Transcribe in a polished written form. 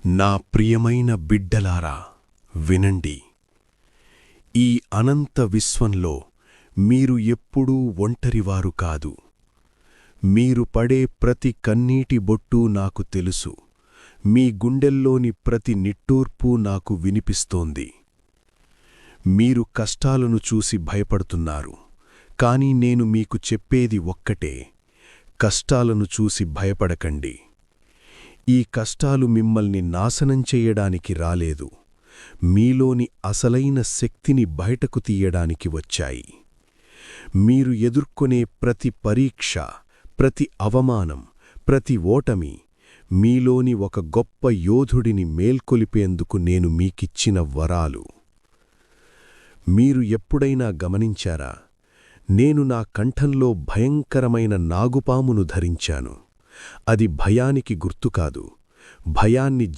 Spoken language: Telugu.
నా ప్రియమైన బిడ్డలారా వినండి. ఈ అనంత విశ్వంలో మీరు ఎప్పుడూ ఒంటరివారు కాదు. మీరు పడే ప్రతి కన్నీటి బొట్టూ నాకు తెలుసు. మీ గుండెల్లోని ప్రతి నిట్టూర్పూ నాకు వినిపిస్తోంది. మీరు కష్టాలను చూసి భయపడుతున్నారు, కాని నేను మీకు చెప్పేది ఒక్కటే: కష్టాలను చూసి భయపడకండి. ఈ కష్టాలు మిమ్మల్ని నాశనం చెయ్యడానికి రాలేదు, మీలోని అసలైన శక్తిని బయటకు తీయడానికి వచ్చాయి. మీరు ఎదుర్కొనే ప్రతి పరీక్ష, ప్రతి అవమానం, ప్రతి ఓటమి మీలోని ఒక గొప్ప యోధుడిని మేల్కొలిపేందుకు నేను మీకిచ్చిన వరాలు. మీరు ఎప్పుడైనా గమనించారా? నేను నా కంఠంలో భయంకరమైన నాగుపామును ధరించాను. అది భయానికి గుర్తు కాదు, భయాన్ని